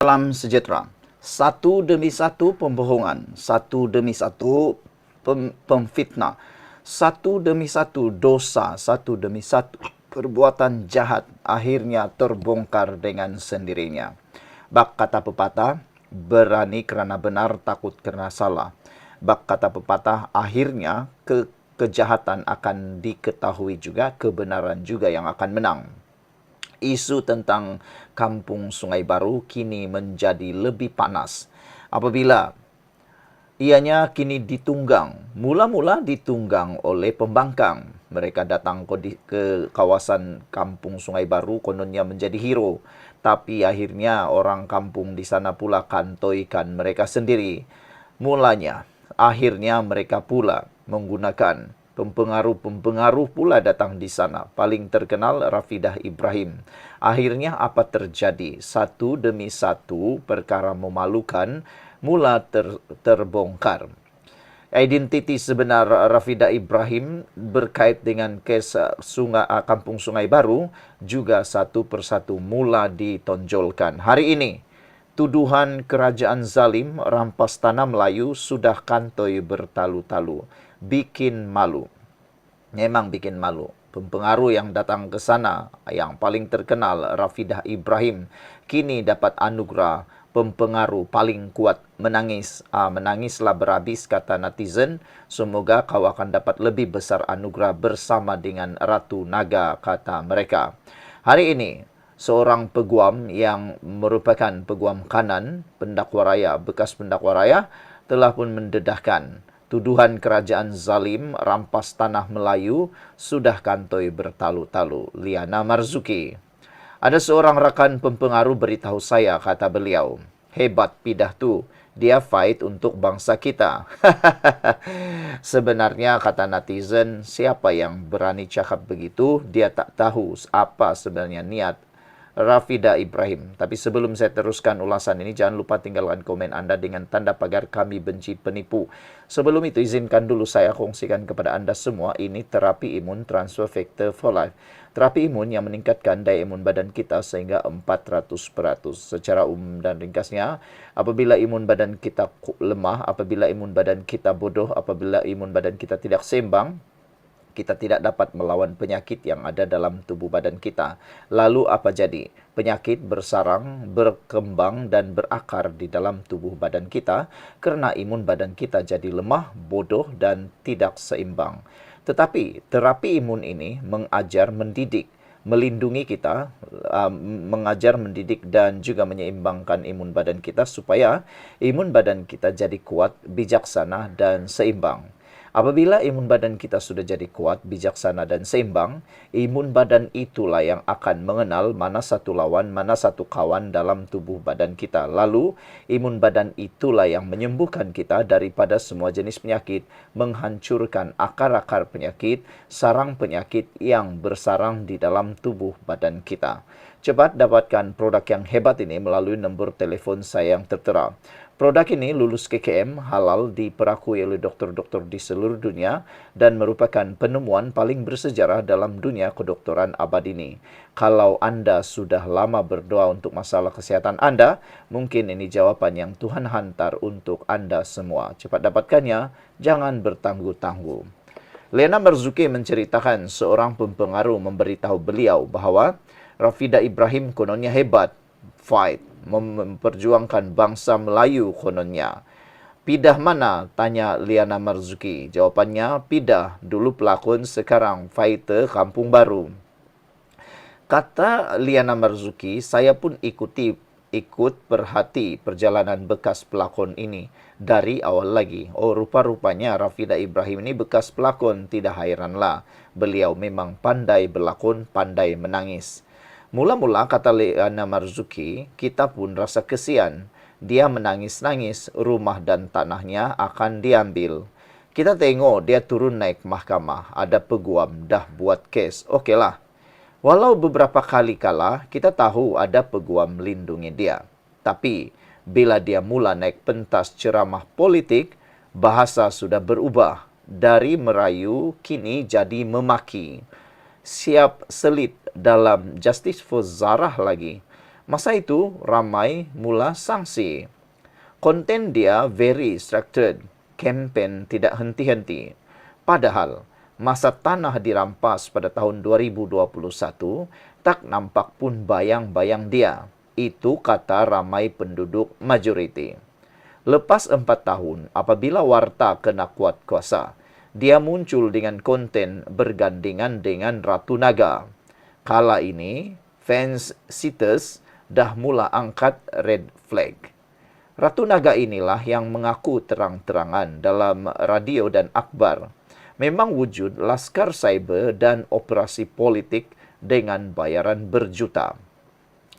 Salam sejahtera. Satu demi satu pembohongan, satu demi satu pemfitnah, satu demi satu dosa, satu demi satu perbuatan jahat akhirnya terbongkar dengan sendirinya. Bak kata pepatah, berani kerana benar, takut kerana salah. Bak kata pepatah, akhirnya kejahatan akan diketahui juga, kebenaran juga yang akan menang. Isu tentang Kampung Sungai Baru kini menjadi lebih panas apabila ianya kini ditunggang. Mula-mula ditunggang oleh pembangkang. Mereka datang ke kawasan Kampung Sungai Baru, kononnya menjadi hero. Tapi akhirnya orang kampung di sana pula kantoikan mereka sendiri. Mulanya, akhirnya mereka pula menggunakan pempengaruh-pempengaruh pula datang di sana. Paling terkenal Rafidah Ibrahim. Akhirnya apa terjadi? Satu demi satu perkara memalukan mula terbongkar. Identiti sebenar Rafidah Ibrahim berkait dengan kes Kampung Sungai Baru juga satu persatu mula ditonjolkan. Hari ini, tuduhan kerajaan zalim rampas tanah Melayu sudah kantoi bertalu-talu. Bikin malu. Memang bikin malu. Pempengaruh yang datang ke sana, yang paling terkenal Rafidah Ibrahim, kini dapat anugerah pempengaruh paling kuat. Menangislah berhabis, kata netizen. Semoga kau akan dapat lebih besar anugerah bersama dengan Ratu Naga, kata mereka. Hari ini, seorang peguam yang merupakan peguam kanan pendakwa raya, bekas pendakwa raya, telah pun mendedahkan tuduhan kerajaan zalim rampas tanah Melayu sudah kantoi bertalu-talu. Liana Marzuki. Ada seorang rakan pempengaruh beritahu saya, kata beliau, hebat pidah tu, dia fight untuk bangsa kita. Sebenarnya, kata netizen, siapa yang berani cakap begitu, dia tak tahu apa sebenarnya niat Rafidah Ibrahim. Tapi sebelum saya teruskan ulasan ini, jangan lupa tinggalkan komen Anda dengan tanda pagar kami benci penipu. Sebelum itu, izinkan dulu saya kongsikan kepada Anda semua, ini terapi imun transfer factor for life. Terapi imun yang meningkatkan daya imun badan kita sehingga 400%. Secara umum dan ringkasnya, apabila imun badan kita lemah, apabila imun badan kita bodoh, apabila imun badan kita tidak seimbang, kita tidak dapat melawan penyakit yang ada dalam tubuh badan kita. Lalu apa jadi? Penyakit bersarang, berkembang dan berakar di dalam tubuh badan kita kerana imun badan kita jadi lemah, bodoh dan tidak seimbang. Tetapi terapi imun ini mengajar mendidik, melindungi kita, mengajar, mendidik dan juga menyeimbangkan imun badan kita supaya imun badan kita jadi kuat, bijaksana dan seimbang. Apabila imun badan kita sudah jadi kuat, bijaksana dan seimbang, imun badan itulah yang akan mengenal mana satu lawan, mana satu kawan dalam tubuh badan kita. Lalu, imun badan itulah yang menyembuhkan kita daripada semua jenis penyakit, menghancurkan akar-akar penyakit, sarang penyakit yang bersarang di dalam tubuh badan kita. Cepat dapatkan produk yang hebat ini melalui nombor telefon saya yang tertera. Produk ini lulus KKM, halal, diperakui oleh doktor-doktor di seluruh dunia dan merupakan penemuan paling bersejarah dalam dunia kedokteran abad ini. Kalau Anda sudah lama berdoa untuk masalah kesihatan Anda, mungkin ini jawapan yang Tuhan hantar untuk Anda semua. Cepat dapatkannya, jangan bertangguh-tangguh. Liana Marzuki menceritakan seorang pempengaruh memberitahu beliau bahawa Rafidah Ibrahim kononnya hebat, fight, memperjuangkan bangsa Melayu kononnya. Pidah mana? Tanya Liana Marzuki. Jawapannya, pidah, dulu pelakon, sekarang fighter Kampung Baru. Kata Liana Marzuki, saya pun ikut perhati perjalanan bekas pelakon ini dari awal lagi. Oh, rupa-rupanya Rafidah Ibrahim ini bekas pelakon, tidak hairanlah. Beliau memang pandai berlakon, pandai menangis. Mula-mula, kata Liana Marzuki, kita pun rasa kesian. Dia menangis-nangis, rumah dan tanahnya akan diambil. Kita tengok dia turun naik mahkamah, ada peguam, dah buat kes. Okeylah. Walau beberapa kali kalah, kita tahu ada peguam melindungi dia. Tapi, bila dia mula naik pentas ceramah politik, bahasa sudah berubah. Dari merayu, kini jadi memaki. Siap selit dalam Justice for Zarah lagi. Masa itu, ramai mula sangsi. Konten dia very structured, campaign tidak henti-henti. Padahal, masa tanah dirampas pada tahun 2021, tak nampak pun bayang-bayang dia. Itu kata ramai penduduk majoriti. Lepas 4 tahun, apabila warta kena kuat kuasa, dia muncul dengan konten bergandengan dengan Ratu Naga. Kala ini, fans sitters dah mula angkat red flag. Ratu Naga inilah yang mengaku terang-terangan dalam radio dan akhbar. Memang wujud laskar cyber dan operasi politik dengan bayaran berjuta.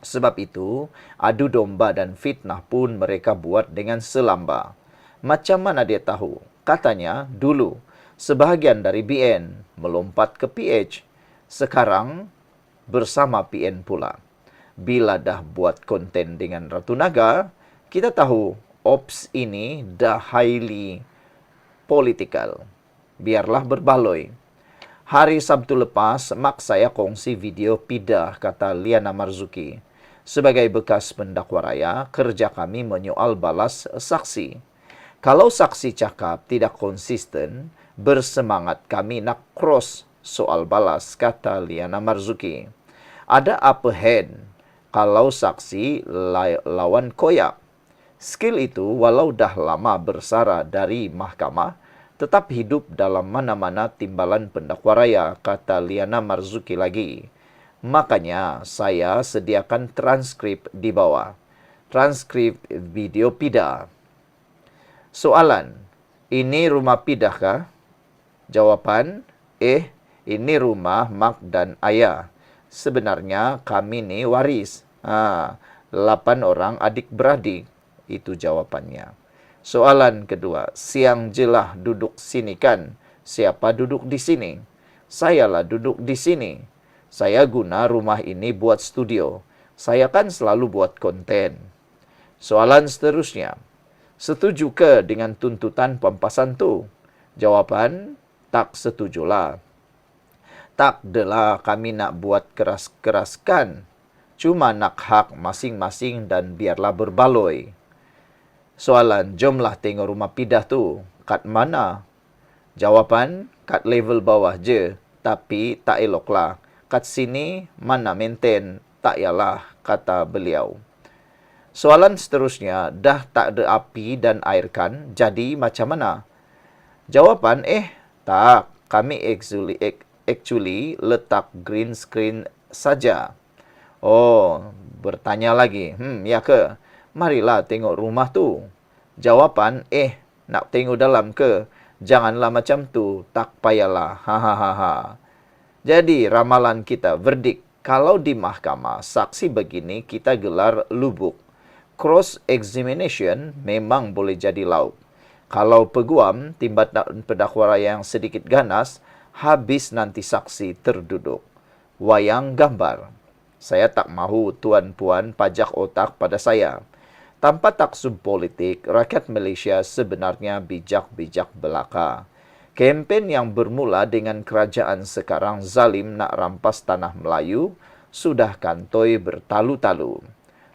Sebab itu, adu domba dan fitnah pun mereka buat dengan selamba. Macam mana dia tahu? Katanya, dulu, sebahagian dari BN melompat ke PH. Sekarang, bersama PN pula. Bila dah buat konten dengan Ratu Naga, kita tahu ops ini dah highly political. Biarlah berbaloi. Hari Sabtu lepas, mak saya kongsi video pidah, kata Liana Marzuki. Sebagai bekas pendakwa raya, kerja kami menyoal balas saksi. Kalau saksi cakap tidak konsisten, bersemangat kami nak cross soal balas, kata Liana Marzuki. Ada upper hand kalau saksi lawan koyak. Skill itu walau dah lama bersara dari mahkamah, tetap hidup dalam mana-mana timbalan pendakwa raya, kata Liana Marzuki lagi. Makanya saya sediakan transkrip di bawah. Transkrip video pidah. Soalan, ini rumah pidah kah? Jawapan, ini rumah mak dan ayah. Sebenarnya kami ni waris. 8 orang adik-beradik. Itu jawapannya. Soalan kedua, siang jelah duduk sini kan? Siapa duduk di sini? Sayalah duduk di sini. Saya guna rumah ini buat studio. Saya kan selalu buat konten. Soalan seterusnya, setuju ke dengan tuntutan pampasan tu? Jawapan, tak setujulah. Tak adalah kami nak buat keras-keraskan. Cuma nak hak masing-masing dan biarlah berbaloi. Soalan, jomlah tengok rumah pidah tu. Kat mana? Jawapan, kat level bawah je. Tapi tak eloklah. Kat sini mana maintain? Tak yalah, kata beliau. Soalan seterusnya, dah tak ada api dan air kan? Jadi macam mana? Jawapan, tak. Kami actually letak green screen saja. Oh, bertanya lagi. Ya ke? Marilah tengok rumah tu. Jawapan, nak tengok dalam ke? Janganlah macam tu. Tak payahlah. Hahaha. Jadi, ramalan kita, verdik. Kalau di mahkamah, saksi begini kita gelar lubuk. Cross-examination memang boleh jadi lauk. Kalau peguam, timbalan pendakwa raya yang sedikit ganas, habis nanti saksi terduduk. Wayang gambar. Saya tak mahu tuan-puan pajak otak pada saya. Tanpa taksub politik, rakyat Malaysia sebenarnya bijak-bijak belaka. Kempen yang bermula dengan kerajaan sekarang zalim nak rampas tanah Melayu, sudah kantoi bertalu-talu.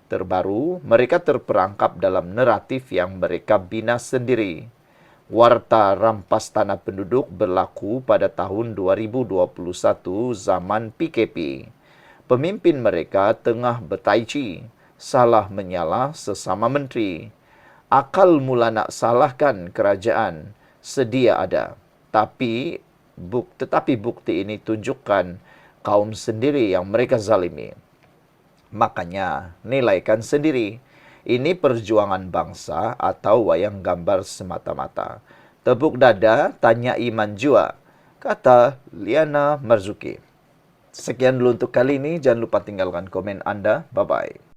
Terbaru, mereka terperangkap dalam naratif yang mereka bina sendiri. Warta rampas tanah penduduk berlaku pada tahun 2021 zaman PKP. Pemimpin mereka tengah bertaici, salah menyalah sesama menteri. Akal mula nak salahkan kerajaan, sedia ada. Tetapi bukti ini tunjukkan kaum sendiri yang mereka zalimi. Makanya, nilaikan sendiri. Ini perjuangan bangsa atau wayang gambar semata-mata. Tepuk dada, tanya iman jua, kata Liana Marzuki. Sekian dulu untuk kali ini. Jangan lupa tinggalkan komen anda. Bye-bye.